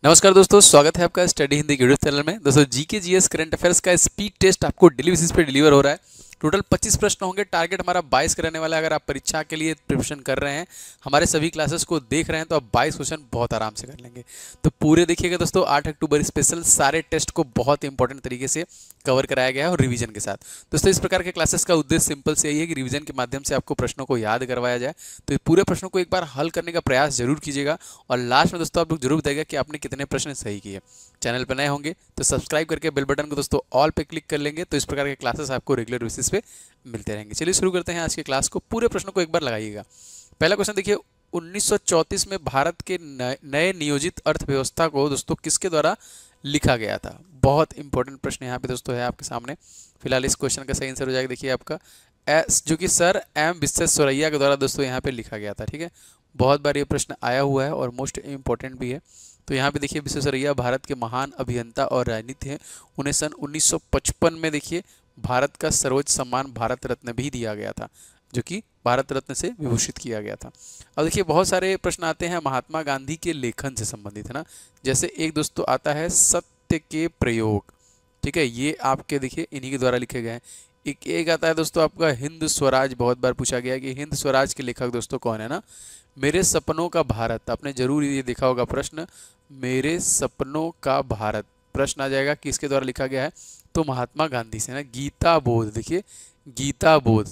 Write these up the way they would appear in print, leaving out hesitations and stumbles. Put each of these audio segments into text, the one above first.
नमस्कार दोस्तों, स्वागत है आपका स्टडी हिंदी यूट्यूब चैनल में। दोस्तों जीके जीएस करंट अफेयर्स का स्पीड टेस्ट आपको डेली बेसिस पे डिलीवर हो रहा है। टोटल 25 प्रश्न होंगे। टारगेट हमारा 22 करने वाला है। अगर आप परीक्षा के लिए प्रिपरेशन कर रहे हैं, हमारे सभी क्लासेस को देख रहे हैं, तो आप 22 क्वेश्चन बहुत आराम से कर लेंगे। तो पूरे देखिएगा दोस्तों। 8 अक्टूबर स्पेशल सारे टेस्ट को बहुत इंपॉर्टेंट तरीके से कवर कराया गया है और रिवीजन के साथ। दोस्तों इस प्रकार के क्लासेस का उद्देश्य सिंपल से यही है कि रिवीजन के माध्यम से आपको प्रश्नों को याद करवाया जाए। तो पूरे प्रश्नों को एक बार हल करने का प्रयास जरूर कीजिएगा और लास्ट में दोस्तों आप लोग जरूर बताइएगा कि आपने कितने प्रश्न सही किए। चैनल पर नए होंगे तो सब्सक्राइब करके बेल बटन को दोस्तों ऑल पे क्लिक कर लेंगे, तो इस प्रकार के क्लासेस आपको रेगुलर बेसिस पे मिलते रहेंगे। चलिए शुरू करते हैं आज के क्लास को। पूरे प्रश्न को एक बार लगाइएगा। पहला क्वेश्चन देखिए, 1934 में भारत के नए नियोजित अर्थव्यवस्था को दोस्तों किसके द्वारा लिखा गया था? बहुत इंपॉर्टेंट प्रश्न यहाँ पे दोस्तों है आपके सामने। फिलहाल इस क्वेश्चन का सही आंसर हो जाएगा देखिए आपका जो कि सर एम विश्वेश्वरैया के द्वारा दोस्तों यहाँ पे लिखा गया था। ठीक है, बहुत बार ये प्रश्न आया हुआ है और मोस्ट इम्पोर्टेंट भी है। तो यहाँ पे देखिए विश्वेश्वरैया भारत के महान अभियंता और राजनीति हैं। उन्हें सन 1955 में देखिए भारत का सर्वोच्च सम्मान भारत रत्न भी दिया गया था, जो कि भारत रत्न से विभूषित किया गया था। अब देखिए बहुत सारे प्रश्न आते हैं महात्मा गांधी के लेखन से संबंधित, है ना। जैसे एक दोस्तों आता है सत्य के प्रयोग। ठीक है, ये आपके देखिए इन्हीं के द्वारा लिखे गए हैं। एक आता है दोस्तों आपका हिंद स्वराज। बहुत बार पूछा गया है कि हिंद स्वराज के लेखक दोस्तों कौन है ना। मेरे सपनों का भारत, आपने जरूर ये देखा होगा प्रश्न, मेरे सपनों का भारत प्रश्न आ जाएगा किसके द्वारा लिखा गया है, तो महात्मा गांधी से ना। गीता बोध, देखिए गीता बोध।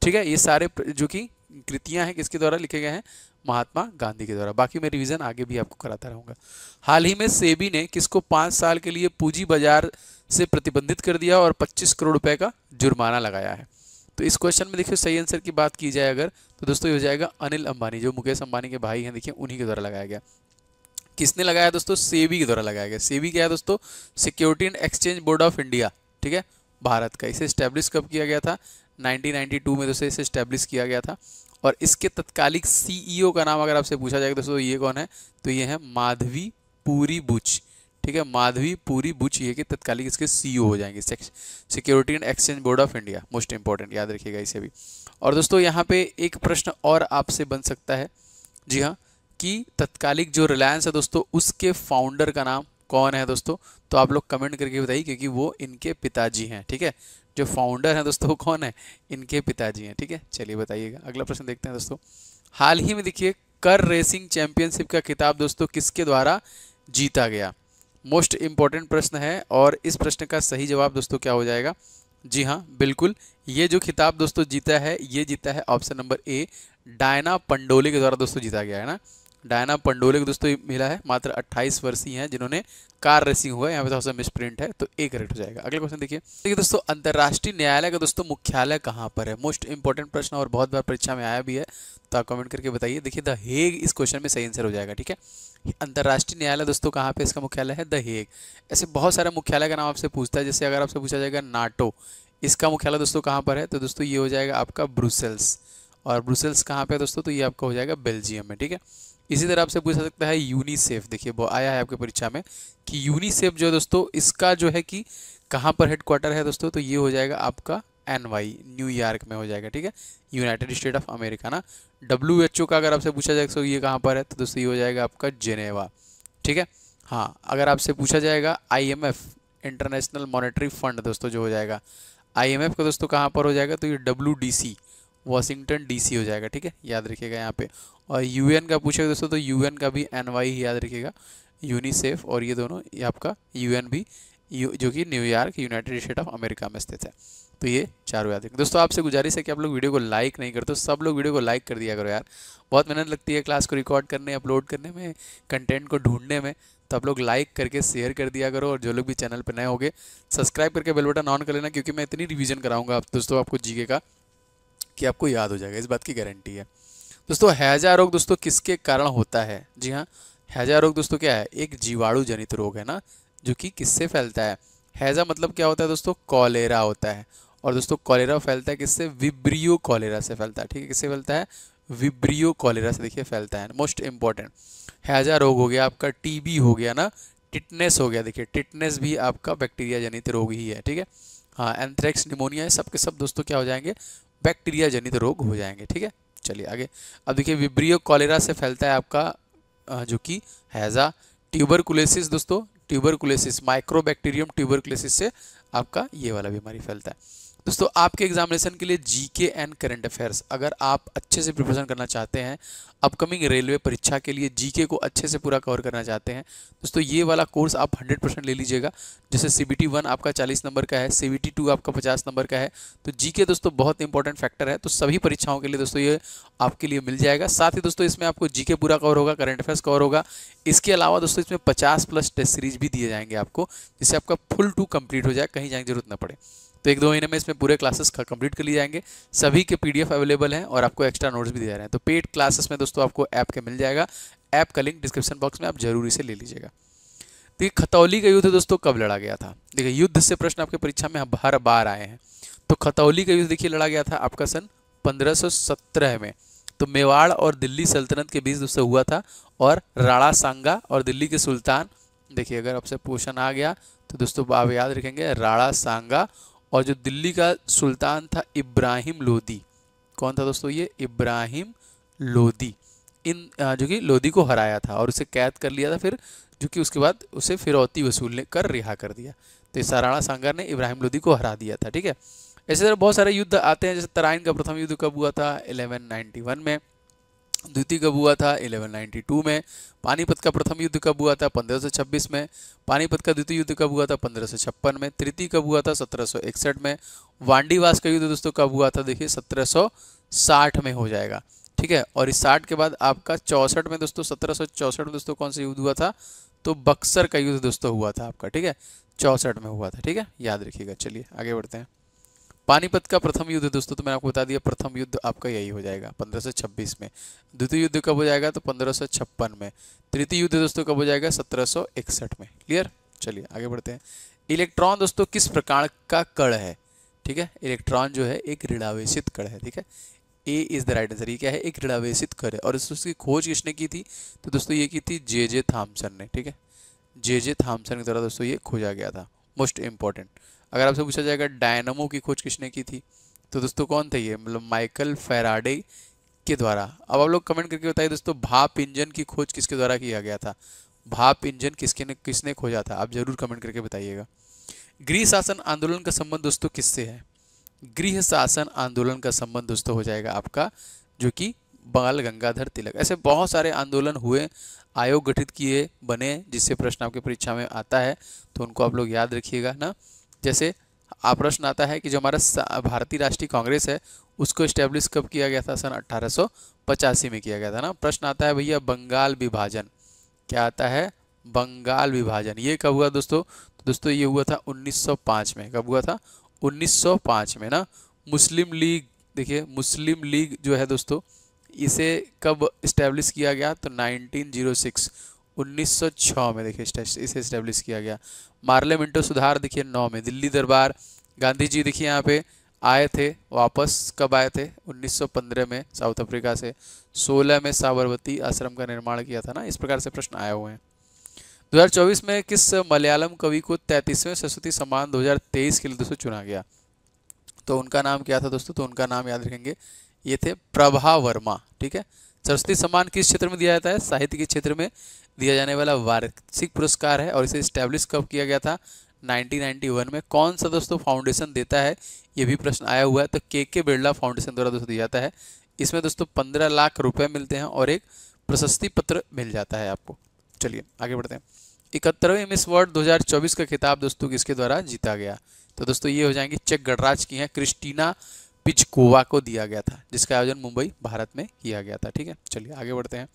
ठीक है, ये सारे जो कि कृतियां हैं किसके द्वारा लिखे गए हैं, महात्मा गांधी के द्वारा। बाकी मैं रिवीजन आगे भी आपको कराता रहूंगा। हाल ही में सेबी ने किसको 5 साल के लिए पूंजी बाजार से प्रतिबंधित कर दिया और 25 करोड़ रुपए का जुर्माना लगाया है? तो इस क्वेश्चन में देखिए सही आंसर की बात की जाए अगर, तो दोस्तों ये हो जाएगा अनिल अंबानी, जो मुकेश अंबानी के भाई हैं, देखिए उन्हीं के द्वारा लगाया गया। किसने लगाया दोस्तों? सेबी के द्वारा लगाया गया। सेबी क्या है दोस्तों? Security and exchange board of India. ठीक है, भारत का। इसे स्टैब्लिश कब किया गया था? 1992 में दोस्तों इसे स्टैब्लिश किया गया था। और इसके तत्कालिक सीईओ का नाम अगर आपसे पूछा जाएगा दोस्तों ये कौन है, तो ये है माधवी पुरी बुच। ठीक है, माधवी पुरी बुच ये कि तत्कालिक इसके सीईओ हो जाएंगे, security and exchange board of India. Most important, याद रखिएगा इसे भी। और दोस्तों यहाँ पे एक प्रश्न और आपसे बन सकता है, जी हाँ, कि तत्कालिक जो रिलायंस है दोस्तों उसके फाउंडर का नाम कौन है दोस्तों? तो आप लोग कमेंट करके बताइए, क्योंकि वो इनके पिताजी हैं। ठीक है, जो फाउंडर हैं दोस्तों वो कौन है? इनके पिताजी हैं। ठीक है, चलिए बताइएगा। अगला प्रश्न देखते हैं दोस्तों। हाल ही में देखिए कर रेसिंग चैंपियनशिप का खिताब दोस्तों किसके द्वारा जीता गया? मोस्ट इंपॉर्टेंट प्रश्न है और इस प्रश्न का सही जवाब दोस्तों क्या हो जाएगा? जी हाँ बिल्कुल, ये जो खिताब दोस्तों जीता है, ये जीता है option number A, Diana Pandole के द्वारा दोस्तों जीता गया है ना। डायना पंडोले को दोस्तों मिला है। मात्र 28 वर्षीय हैं जिन्होंने कार रेसिंग हुआ है। यहाँ पे थोड़ा सा मिस प्रिंट है, तो ए करेक्ट हो जाएगा। अगला क्वेश्चन देखिए दोस्तों, अंतर्राष्ट्रीय न्यायालय का दोस्तों मुख्यालय कहाँ पर है? मोस्ट इंपॉर्टेंट प्रश्न और बहुत बार परीक्षा में आया भी है, तो आप कमेंट करके बताइए। देखिए द हेग इस क्वेश्चन में सही आंसर हो जाएगा। ठीक है, अंतर्राष्ट्रीय न्यायालय दोस्तों कहाँ पे इसका मुख्यालय है? The Hague. ऐसे बहुत सारे मुख्यालय का नाम आपसे पूछता है। जैसे अगर आपसे पूछा जाएगा नाटो, इसका मुख्यालय दोस्तों कहाँ पर है? तो दोस्तों ये हो जाएगा आपका ब्रुसेल्स। और ब्रुसेल्स कहाँ पे है दोस्तों? तो ये आपका हो जाएगा बेल्जियम में। ठीक है, इसी तरह आपसे पूछा सकता है यूनिसेफ। देखिए वो आया है आपके परीक्षा में कि यूनिसेफ जो है दोस्तों इसका जो है कि कहाँ पर हेडक्वार्टर है दोस्तों? तो ये हो जाएगा आपका NY, न्यूयॉर्क में हो जाएगा। ठीक है, यूनाइटेड स्टेट ऑफ अमेरिका ना। WHO का अगर आपसे पूछा जाएगा तो ये कहाँ पर है? तो दोस्तों ये हो जाएगा आपका जेनेवा। ठीक है, हाँ अगर आपसे पूछा जाएगा IMF, इंटरनेशनल मॉनेटरी फंड दोस्तों जो हो जाएगा, IMF का दोस्तों कहाँ पर हो जाएगा? तो ये WDC, वाशिंगटन DC हो जाएगा। ठीक है, याद रखिएगा यहाँ पे। और UN का पूछेगा दोस्तों तो UN का भी NY ही याद रखिएगा, यूनिसेफ। और ये दोनों ये आपका UN भी जो कि New York, United state of America में स्थित है। तो ये चारों याद रखें दोस्तों। आपसे गुजारिश है कि आप लोग वीडियो को लाइक नहीं करते, सब लोग वीडियो को लाइक कर दिया करो यार। बहुत मेहनत लगती है क्लास को रिकॉर्ड करने, अपलोड करने में, कंटेंट को ढूंढने में। तो आप लोग लाइक करके शेयर कर दिया करो। और जो लोग भी चैनल पर नए होंगे सब्सक्राइब करके बेल बटन ऑन कर लेना, क्योंकि मैं इतनी रिवीजन कराऊंगा आप दोस्तों आपको जीके का कि आपको याद हो जाएगा, इस बात की गारंटी है दोस्तों। हैजा रोग दोस्तों किसके कारण होता है? जी हाँ, हैजा रोग दोस्तों क्या है? एक जीवाणु जनित रोग है ना, जो कि किससे फैलता है? हैजा मतलब क्या होता है दोस्तों? कॉलेरा होता है। और दोस्तों कॉलेरा फैलता है किससे? विब्रियो कॉलेरा से फैलता है। ठीक है, किससे फैलता है? विब्रियो कॉलेरा से देखिए फैलता है। मोस्ट इंपॉर्टेंट, हैजा रोग हो गया आपका, TB हो गया ना, टिटनेस हो गया। देखिए टिटनेस भी आपका बैक्टीरिया जनित रोग ही है। ठीक है, हाँ एंथ्रेक्स, निमोनिया है, सब के सब दोस्तों क्या हो जाएंगे? बैक्टीरिया जनित रोग हो जाएंगे। ठीक है, चलिए आगे। अब देखिए विब्रियो कॉलेरा से फैलता है आपका जो कि हैजा, ट्यूबरकुलोसिस दोस्तों, ट्यूबरकुलोसिस, माइक्रोबैक्टीरियम ट्यूबरकुलोसिस से आपका ये वाला बीमारी फैलता है। दोस्तों आपके एग्जामिनेशन के लिए जीके एंड करंट अफेयर्स, अगर आप अच्छे से प्रिपरेशन करना चाहते हैं, अपकमिंग रेलवे परीक्षा के लिए जीके को अच्छे से पूरा कवर करना चाहते हैं, दोस्तों ये वाला कोर्स आप 100% ले लीजिएगा। जैसे CBT 1 आपका 40 नंबर का है, CBT 2 आपका 50 नंबर का है, तो जीके दोस्तों बहुत इंपॉर्टेंट फैक्टर है। तो सभी परीक्षाओं के लिए दोस्तों ये आपके लिए मिल जाएगा। साथ ही दोस्तों इसमें आपको जीके पूरा कवर होगा, करंट अफेयर्स कवर होगा। इसके अलावा दोस्तों इसमें 50+ टेस्ट सीरीज भी दिए जाएंगे आपको, जिससे आपका फुल 2 कंप्लीट हो जाए, कहीं जाने की जरूरत ना पड़े। तो 1-2 महीने में इसमें पूरे क्लासेस कंप्लीट कर लिए जाएंगे। सभी के PDF अवेलेबल हैं और आपको एक्स्ट्रा नोट्स भी दिए जा रहे हैं। तो पेड क्लासेस में दोस्तों आपको ऐप के मिल जाएगा। ऐप का लिंक डिस्क्रिप्शन बॉक्स में आप जरूरी से ले लीजिएगा। देखिए खतौली का युद्ध दोस्तों कब लड़ा गया था? देखिए युद्ध से प्रश्न आपके परीक्षा में हर बार आए हैं। तो खतौली का युद्ध देखिए लड़ा गया था आपका सन 1517 में। तो मेवाड़ और दिल्ली सल्तनत के बीच दोस्तों हुआ था, और राणा सांगा और दिल्ली के सुल्तान, देखिए अगर आपसे क्वेश्चन आ गया तो दोस्तों आप याद रखेंगे राणा सांगा, और जो दिल्ली का सुल्तान था इब्राहिम लोदी। कौन था दोस्तों? ये इब्राहिम लोदी। इन जो कि लोदी को हराया था और उसे कैद कर लिया था, फिर जो कि उसके बाद उसे फिरौती वसूलने कर रिहा कर दिया। तो इस राणा सांगा ने इब्राहिम लोदी को हरा दिया था। ठीक है, ऐसे तरह बहुत सारे युद्ध आते हैं। जैसे तराइन का प्रथम युद्ध कब हुआ था? 1191 में। द्वितीय कब हुआ था? 1192 में। पानीपत का प्रथम युद्ध कब हुआ था? 1526 में। पानीपत का द्वितीय युद्ध कब हुआ था? 1556 में। तृतीय कब हुआ था? 1761 में। वांडीवास का युद्ध दोस्तों कब हुआ था? देखिए 1760 में हो जाएगा। ठीक है, और इस 60 के बाद आपका 64 में दोस्तों, 1764 में दोस्तों कौन सा युद्ध हुआ था? तो बक्सर का युद्ध दोस्तों हुआ था आपका। ठीक है, 64 में हुआ था। ठीक है, याद रखिएगा। चलिए आगे बढ़ते हैं। पानीपत का प्रथम युद्ध दोस्तों तो मैंने आपको बता दिया, प्रथम युद्ध आपका यही हो जाएगा 1526 में। द्वितीय युद्ध कब हो जाएगा? तो 1556 में। तृतीय युद्ध दोस्तों कब हो जाएगा? 1761 में। क्लियर? चलिए आगे बढ़ते हैं। इलेक्ट्रॉन दोस्तों किस प्रकार का कण है? ठीक है, इलेक्ट्रॉन जो है एक ऋणावेशित कण है। ठीक है, ए इज द राइट आंसर। ये क्या है? एक ऋणावेशित कण है। और उसकी खोज किसने की थी? तो दोस्तों ये की थी जे थॉमसन ने। ठीक है, जे थॉमसन के द्वारा दोस्तों ये खोजा गया था। Most important. अगर आपसे पूछा जाएगा डायनामो की खोज किसने की थी, तो दोस्तों कौन थे ये? मतलब माइकल फैराडे के द्वारा। अब आप लोग कमेंट करके बताइए दोस्तों, भाप इंजन की खोज किसके द्वारा किया गया था? भाप इंजन किसने खोजा था? आप जरूर कमेंट करके बताइएगा। गृह शासन आंदोलन का संबंध दोस्तों किससे है? गृह शासन आंदोलन का संबंध दोस्तों हो जाएगा आपका जो कि बाल गंगाधर तिलक। ऐसे बहुत सारे आंदोलन हुए, आयोग गठित किए, बने, जिससे प्रश्न आपके परीक्षा में आता है, तो उनको आप लोग याद रखिएगा ना। जैसे आप प्रश्न आता है कि जो हमारा भारतीय राष्ट्रीय कांग्रेस है उसको इस्टेब्लिश कब किया गया था? सन 1885 में किया गया था ना। प्रश्न आता है भैया बंगाल विभाजन, क्या आता है? बंगाल विभाजन ये कब हुआ दोस्तों? तो दोस्तों ये हुआ था 1905 में। कब हुआ था? 1905 में ना। मुस्लिम लीग, देखिए मुस्लिम लीग जो है दोस्तों, इसे कब इस्टेब्लिश किया गया? तो 1906 1906 में देखिए इसे इस्टेब्लिश किया गया। पार्लियामेंटो सुधार देखिए 9 में। दिल्ली दरबार, गांधी जी देखिए यहाँ पे आए थे वापस, कब आए थे? 1915 में साउथ अफ्रीका से। 16 में साबरमती आश्रम का निर्माण किया था ना। इस प्रकार से प्रश्न आए हुए हैं। 2024 में किस मलयालम कवि को 33वें सरस्वती सम्मान 2023 के लिए दोस्तों चुना गया? तो उनका नाम क्या था दोस्तों? तो उनका नाम याद रखेंगे, ये थे प्रभा वर्मा। ठीक है, सरस्वती सम्मान किस क्षेत्र में दिया जाता है? साहित्य के क्षेत्र में दिया जाने वाला वार्षिक पुरस्कार है। और इसे इस्टेब्लिश कब किया गया था? 1991 में। कौन सा दोस्तों फाउंडेशन देता है? ये भी प्रश्न आया हुआ है। तो के बिरला फाउंडेशन द्वारा दोस्तों दिया जाता है। इसमें दोस्तों 15 लाख रुपए मिलते हैं और एक प्रशस्ति पत्र मिल जाता है आपको। चलिए आगे बढ़ते हैं। 71वें मिस वर्ल्ड 2024 का खिताब दोस्तों किसके द्वारा जीता गया? तो दोस्तों ये हो जाएंगे चेक गणराज्य की हैं, क्रिस्टीना पिचकोवा को दिया गया था, जिसका आयोजन मुंबई भारत में किया गया था। ठीक है, चलिए आगे बढ़ते हैं।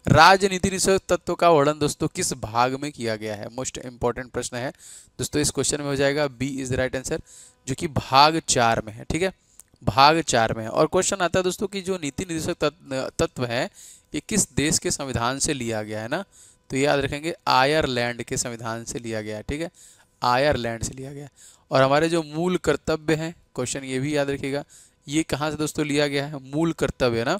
राजनीति निषेध तत्व का वर्णन दोस्तों किस भाग में किया गया है? मोस्ट इंपॉर्टेंट प्रश्न है दोस्तों। इस क्वेश्चन में हो जाएगा B is the right answer, जो कि भाग 4 में है। ठीक है, भाग 4 में है। और क्वेश्चन आता है दोस्तों कि जो नीति निर्देशक तत्व है ये किस देश के संविधान से लिया गया है ना। तो याद रखेंगे आयरलैंड के संविधान से लिया गया है। ठीक है, आयरलैंड से लिया गया है। और हमारे जो मूल कर्तव्य हैं, क्वेश्चन ये भी याद रखिएगा, ये कहाँ से दोस्तों लिया गया है? मूल कर्तव्य ना।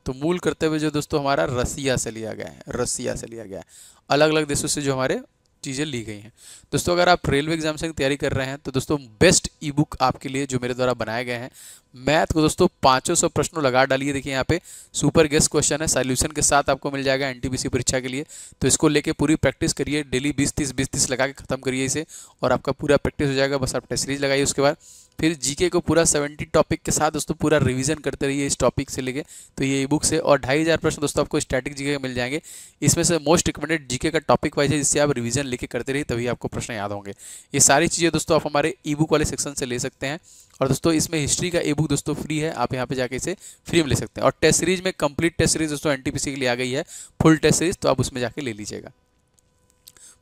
तो मूल कर्तव्य जो दोस्तों हमारा रसिया से लिया गया है, रसिया से लिया गया है। अलग अलग देशों से जो हमारे चीज़ें ली गई हैं। दोस्तों अगर आप रेलवे एग्जामिनेशन की तैयारी कर रहे हैं तो दोस्तों बेस्ट ई बुक आपके लिए जो मेरे द्वारा बनाए गए हैं, मैथ को दोस्तों 500 प्रश्नों लगा डालिए। देखिए यहाँ पे सुपर गेस्ट क्वेश्चन है, सॉल्यूशन के साथ आपको मिल जाएगा एनटीपीसी परीक्षा के लिए। तो इसको लेके पूरी प्रैक्टिस करिए, डेली 20-30 लगा के खत्म करिए इसे, और आपका पूरा प्रैक्टिस हो जाएगा। बस आप टेस्ट सीरीज लगाइए, उसके बाद फिर जीके को पूरा 70 टॉपिक के साथ दोस्तों पूरा रिवीजन करते रहिए इस टॉपिक से लेके। तो ये ई बुक से, और 2500 प्रश्न दोस्तों आपको स्टैटिक जीके के मिल जाएंगे। इसमें से मोस्ट रिकमेंडेड जीके का टॉपिक वाइज है, जिससे आप रिवीजन लेके करते रहिए, तभी आपको प्रश्न याद होंगे। ये सारी चीज़ें दोस्तों आप हमारे ई बुक वाले सेक्शन से ले सकते हैं। और दोस्तों इसमें हिस्ट्री का ई बुक दोस्तों फ्री है, आप यहाँ पे जाके इसे फ्री में ले सकते हैं। और टेस्ट सीरीज में कंप्लीट टेस्ट सीरीज दोस्तों एनटीपीसी के लिए आ गई है, फुल टेस्ट सीरीज, तो आप उसमें जाके ले लीजिएगा।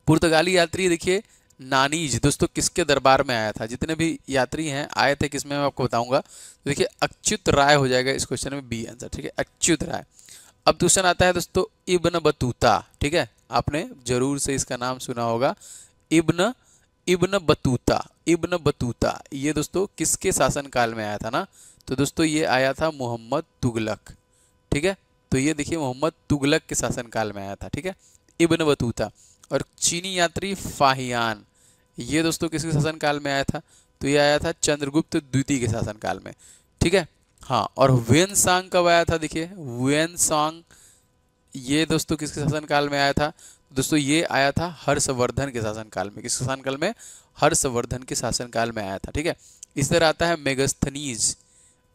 पुर्तगाली यात्री देखिए नानीज दोस्तों किसके दरबार में आया था? जितने भी यात्री हैं आए थे किसमें, मैं आपको बताऊंगा। तो देखिए अच्युत राय हो जाएगा इस क्वेश्चन में, बी आंसर, ठीक है, अच्युत राय। अब क्वेश्चन आता है दोस्तों इब्न बतूता, ठीक है, आपने जरूर से इसका नाम सुना होगा, इब्न इब्न बतूता। इब्न बतूता ये दोस्तों किसके शासनकाल में आया था ना? तो दोस्तों ये आया था मोहम्मद तुगलक, ठीक है। तो ये देखिए मोहम्मद तुगलक के शासनकाल में आया था, ठीक है, इब्न बतूता। और चीनी यात्री फाहियान, ये दोस्तों किसके शासनकाल में आया था? तो ये आया था चंद्रगुप्त द्वितीय के शासनकाल में, ठीक है। हाँ, और वेन सांग कब आया था? देखिए वेन सांग ये दोस्तों किसके शासनकाल में आया था? दोस्तों ये आया था हर्षवर्धन के शासनकाल में। किस शासनकाल में? हर्षवर्धन के शासनकाल में आया था, ठीक है। इस तरह आता है मेगस्थनीज।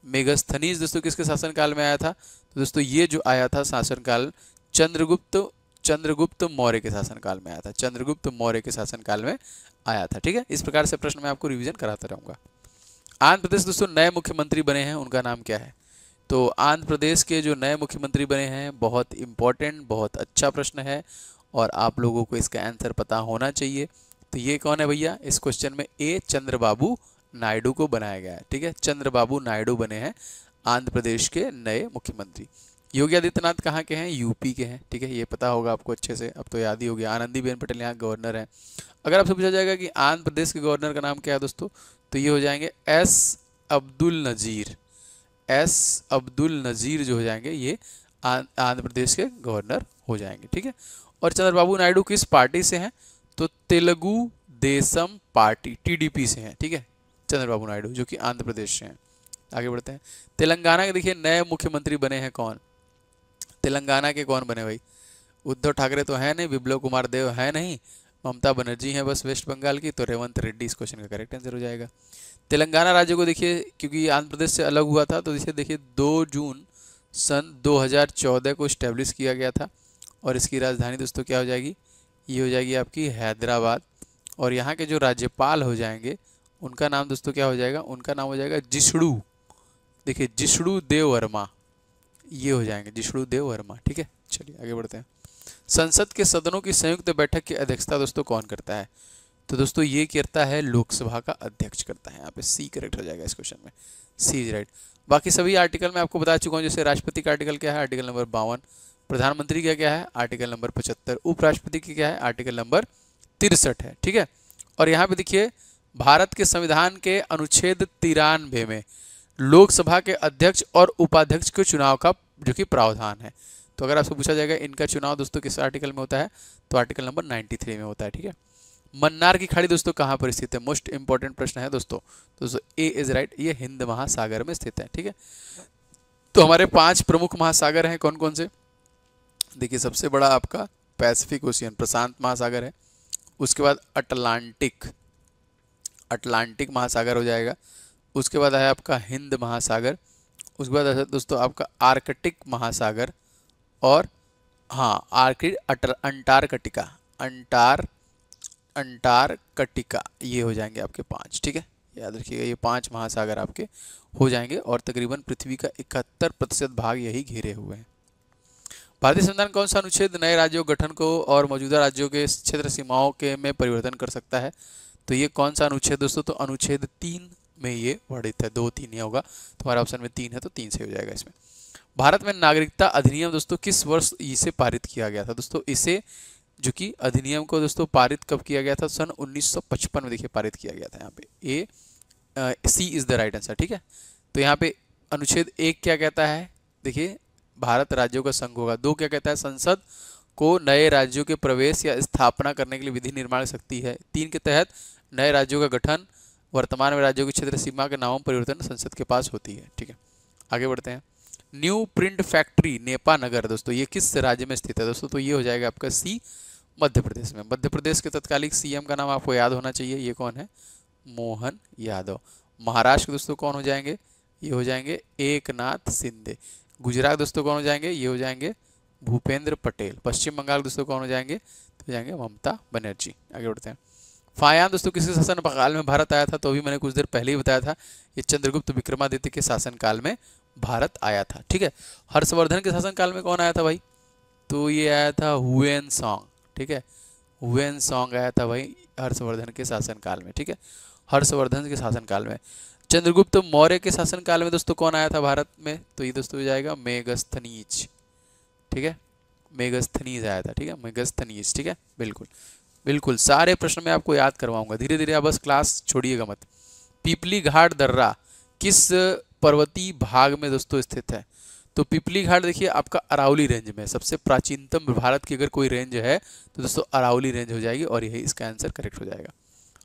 मेगस्थनीज दोस्तों किसके शासनकाल में आया था? तो दोस्तों ये जो आया था शासनकाल चंद्रगुप्त मौर्य के शासनकाल में आया था। चंद्रगुप्त मौर्य के शासनकाल में आया था, ठीक है। इस प्रकार से प्रश्न मैं आपको रिवीजन कराता रहूंगा। आंध्र प्रदेश दोस्तों नए मुख्यमंत्री बने हैं, उनका नाम क्या है? तो आंध्र प्रदेश के जो नए मुख्यमंत्री बने हैं, बहुत इंपॉर्टेंट, बहुत अच्छा प्रश्न है, और आप लोगों को इसका आंसर पता होना चाहिए। तो ये कौन है भैया? इस क्वेश्चन में ए चंद्रबाबू नायडू को बनाया गया है, ठीक है। चंद्रबाबू नायडू बने हैं आंध्र प्रदेश के नए मुख्यमंत्री। योगी आदित्यनाथ कहाँ के हैं? यूपी के हैं, ठीक है, ये पता होगा आपको अच्छे से, अब तो याद ही हो गया। आनंदीबेन पटेल यहाँ गवर्नर हैं। अगर आपसे पूछा जाएगा कि आंध्र प्रदेश के गवर्नर का नाम क्या है दोस्तों, तो ये हो जाएंगे एस अब्दुल नज़ीर। एस अब्दुल नज़ीर जो हो जाएंगे ये आंध्र प्रदेश के गवर्नर हो जाएंगे, ठीक है। और चंद्रबाबू नायडू किस पार्टी से हैं? तो तेलुगु देशम पार्टी टीडीपी से हैं, ठीक है, चंद्रबाबू नायडू, जो कि आंध्र प्रदेश से हैं। आगे बढ़ते हैं। तेलंगाना के देखिए नए मुख्यमंत्री बने हैं कौन? तेलंगाना के कौन बने भाई? उद्धव ठाकरे तो है नहीं, विप्लव कुमार देव है नहीं, ममता बनर्जी हैं बस वेस्ट बंगाल की, तो रेवंत रेड्डी इस क्वेश्चन का करेक्ट आंसर हो जाएगा। तेलंगाना राज्य को देखिए क्योंकि आंध्र प्रदेश से अलग हुआ था, तो इसे देखिए 2 जून सन 2014 को इस्टेब्लिश किया गया था। और इसकी राजधानी दोस्तों क्या हो जाएगी? ये हो जाएगी आपकी हैदराबाद। और यहाँ के जो राज्यपाल हो जाएंगे उनका नाम दोस्तों क्या हो जाएगा? उनका नाम हो जाएगा जिष्णु। देखिए जिष्णु देव वर्मा, ये हो जाएंगे जिष्णु देव वर्मा, ठीक है। चलिए आगे बढ़ते हैं। संसद के सदनों की संयुक्त बैठक की अध्यक्षता दोस्तों कौन करता है? तो दोस्तों ये करता है लोकसभा का अध्यक्ष करता है। यहाँ पे सी करेक्ट हो जाएगा इस क्वेश्चन में, सी इज राइट। बाकी सभी आर्टिकल मैं आपको बता चुका हूँ, जैसे राष्ट्रपति का आर्टिकल क्या है? Article number 52। प्रधानमंत्री का क्या है? Article number 75। उपराष्ट्रपति की क्या है? आर्टिकल नंबर 63 है, ठीक है। और यहाँ पे देखिए भारत के संविधान के अनुच्छेद 93 में लोकसभा के अध्यक्ष और उपाध्यक्ष के चुनाव का जो कि प्रावधान है। तो अगर आपसे पूछा जाएगा इनका चुनाव दोस्तों किस आर्टिकल में होता है, तो आर्टिकल नंबर 93 में होता है, ठीक है। मन्नार की खाड़ी दोस्तों कहाँ पर स्थित है? मोस्ट इंपॉर्टेंट प्रश्न है दोस्तों। ए इज राइट, ये हिंद महासागर में स्थित है, ठीक है। तो हमारे 5 प्रमुख महासागर हैं कौन कौन से? देखिए सबसे बड़ा आपका पैसिफिक ओशियन प्रशांत महासागर है, उसके बाद अटलांटिक महासागर हो जाएगा, उसके बाद है आपका हिंद महासागर, उसके बाद है दोस्तों आपका आर्कटिक महासागर, और हाँ अंटार्कटिका, ये हो जाएंगे आपके 5, ठीक है। याद रखिएगा ये 5 महासागर आपके हो जाएंगे, और तकरीबन पृथ्वी का 71% भाग यही घेरे हुए हैं। भारतीय संविधान कौन सा अनुच्छेद नए राज्यों गठन को और मौजूदा राज्यों के क्षेत्र सीमाओं के में परिवर्तन कर सकता है? तो ये कौन सा अनुच्छेद दोस्तों? तो अनुच्छेद 3 में ये वर्णित है, 2-3 ही होगा, तो हमारा ऑप्शन में 3 है, तो 3 से हो जाएगा इसमें। भारत में नागरिकता अधिनियम दोस्तों किस वर्ष इसे पारित किया गया था? दोस्तों इसे जो कि अधिनियम को दोस्तों पारित कब किया गया था? सन 1955 में देखिए पारित किया गया था। यहाँ पे सी इज द राइट आंसर, ठीक है। तो यहाँ पे अनुच्छेद 1 क्या कहता है? देखिए भारत राज्यों का संघ होगा। 2 क्या कहता है? संसद को नए राज्यों के प्रवेश या स्थापना करने के लिए विधि निर्माण शक्ति है। 3 के तहत नए राज्यों का गठन वर्तमान में राज्यों की क्षेत्र सीमा के नामों परिवर्तन संसद के पास होती है। ठीक है, आगे बढ़ते हैं। न्यू प्रिंट फैक्ट्री नेपा नगर दोस्तों ये किस राज्य में स्थित है दोस्तों? तो ये हो जाएगा आपका सी, मध्य प्रदेश में। मध्य प्रदेश के तत्कालिक सीएम का नाम आपको याद होना चाहिए, ये कौन है? मोहन यादव। महाराष्ट्र के दोस्तों कौन हो जाएंगे? ये हो जाएंगे एकनाथ शिंदे। गुजरात दोस्तों कौन हो जाएंगे? ये हो जाएंगे भूपेंद्र पटेल। पश्चिम बंगाल दोस्तों कौन हो जाएंगे? तो हो जाएंगे ममता बनर्जी। आगे बढ़ते हैं। फायान दोस्तों किसके शासन काल में भारत आया था? तो अभी मैंने कुछ देर पहले ही बताया था, ये चंद्रगुप्त विक्रमादित्य के शासनकाल में भारत आया था। ठीक है, हर्षवर्धन के शासनकाल में कौन आया था भाई? तो ये आया था हुएन सॉन्ग। ठीक है, हुएन सॉन्ग आया था भाई हर्षवर्धन के शासनकाल में। ठीक है, हर्षवर्धन के शासनकाल में। चंद्रगुप्त मौर्य के शासनकाल में दोस्तों कौन आया था भारत में? तो ये दोस्तों हो जाएगा मेगस्थनीज। ठीक है, मेगस्थनीज आया था। ठीक है, मेगस्थनीज। ठीक है, बिल्कुल बिल्कुल सारे प्रश्न मैं आपको याद करवाऊंगा धीरे धीरे, आप बस क्लास छोड़िएगा मत। पिपली घाट दर्रा किस पर्वतीय भाग में दोस्तों स्थित है? तो पिपली घाट देखिए आपका अरावली रेंज में, सबसे प्राचीनतम भारत की अगर कोई रेंज है तो दोस्तों अरावली रेंज हो जाएगी और यही इसका आंसर करेक्ट हो जाएगा।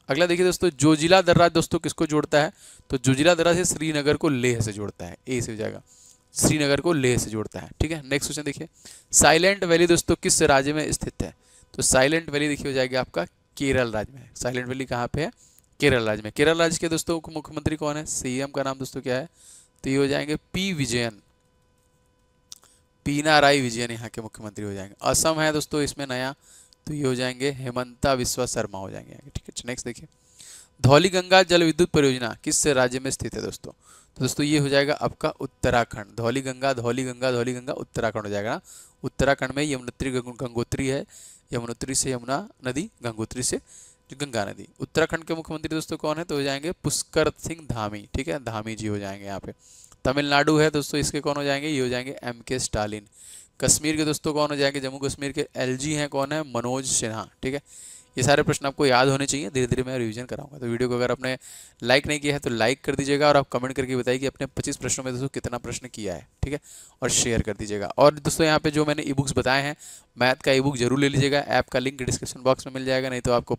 अगला देखिए दोस्तों, जोजिला दर्रा दोस्तों किसको जोड़ता है? तो जोजिला दर्रा से श्रीनगर को लेह से जोड़ता है, ए से हो जाएगा, श्रीनगर को लेह से जोड़ता है। ठीक है, नेक्स्ट क्वेश्चन देखिए, साइलेंट वैली दोस्तों किस राज्य में स्थित है? तो साइलेंट वैली देखिए हो जाएगा आपका केरल राज्य में। साइलेंट वैली कहाँ पे है? केरल राज्य में। केरल राज्य के दोस्तों मुख्यमंत्री कौन है? सीएम का नाम दोस्तों क्या है? तो ये हो जाएंगे पी विजयन, पीनाराई विजयन यहाँ के मुख्यमंत्री हो जाएंगे। असम है दोस्तों इसमें नया, तो ये हो जाएंगे हेमंता बिस्वा शर्मा हो जाएंगे। ठीक है, नेक्स्ट देखिए, धौलीगंगा जल विद्युत परियोजना किस राज्य में स्थित है दोस्तों? तो दोस्तों ये हो जाएगा आपका उत्तराखंड। धौलीगंगा धौलीगंगा धौलीगंगा उत्तराखंड हो जाएगा ना। उत्तराखंड में यमुनोत्री गंगोत्री है, यमुनोत्री से यमुना नदी, गंगोत्री से गंगा नदी। उत्तराखंड के मुख्यमंत्री दोस्तों कौन है? तो हो जाएंगे पुष्कर सिंह धामी। ठीक है, धामी जी हो जाएंगे यहाँ पे। तमिलनाडु है दोस्तों, इसके कौन हो जाएंगे? ये हो जाएंगे एमके स्टालिन। कश्मीर के दोस्तों कौन हो जाएंगे? जम्मू कश्मीर के एलजी हैं, कौन है? मनोज सिन्हा। ठीक है, ये सारे प्रश्न आपको याद होने चाहिए, धीरे धीरे मैं रिवीजन कराऊंगा। तो वीडियो को अगर आपने लाइक नहीं किया है तो लाइक कर दीजिएगा और आप कमेंट करके बताइए कि अपने 25 प्रश्नों में दोस्तों कितना प्रश्न किया है। ठीक है, और शेयर कर दीजिएगा। और दोस्तों यहाँ पे जो मैंने ई बुक्स बताए हैं, मैथ का ई बुक जरूर ले लीजिएगा। ऐप का लिंक डिस्क्रिप्शन बॉक्स में मिल जाएगा, नहीं तो आपको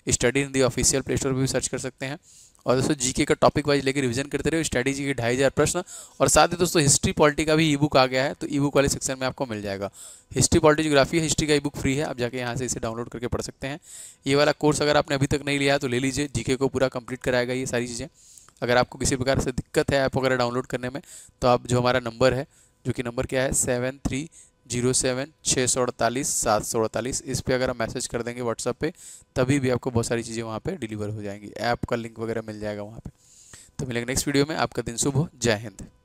study Hindi official play store पर भी सर्च कर सकते हैं। और दोस्तों जीके का टॉपिक वाइज लेकर रिवीजन करते रहे। स्टडी जी के 2500 प्रश्न और साथ ही दोस्तों हिस्ट्री पॉलिटी का भी ई बुक आ गया है, तो ई बुक वाले सेक्शन में आपको मिल जाएगा। हिस्ट्री पॉलिटी ज्योग्राफी हिस्ट्री का ई बुक फ्री है, आप जाके यहाँ से इसे डाउनलोड करके पढ़ सकते हैं। ये वाला कोर्स अगर आपने अभी तक नहीं लिया है तो ले लीजिए, जीके को पूरा कंप्लीट कराएगा ये सारी चीज़ें। अगर आपको किसी प्रकार से दिक्कत है ऐप वगैरह डाउनलोड करने में, तो आप जो हमारा नंबर है, जो कि नंबर क्या है 7307-648-748, इस पर अगर आप मैसेज कर देंगे व्हाट्सएप पे, तभी भी आपको बहुत सारी चीज़ें वहाँ पे डिलीवर हो जाएंगी। ऐप का लिंक वगैरह मिल जाएगा वहाँ पे। तो मिलेंगे नेक्स्ट वीडियो में। आपका दिन शुभ हो। जय हिंद।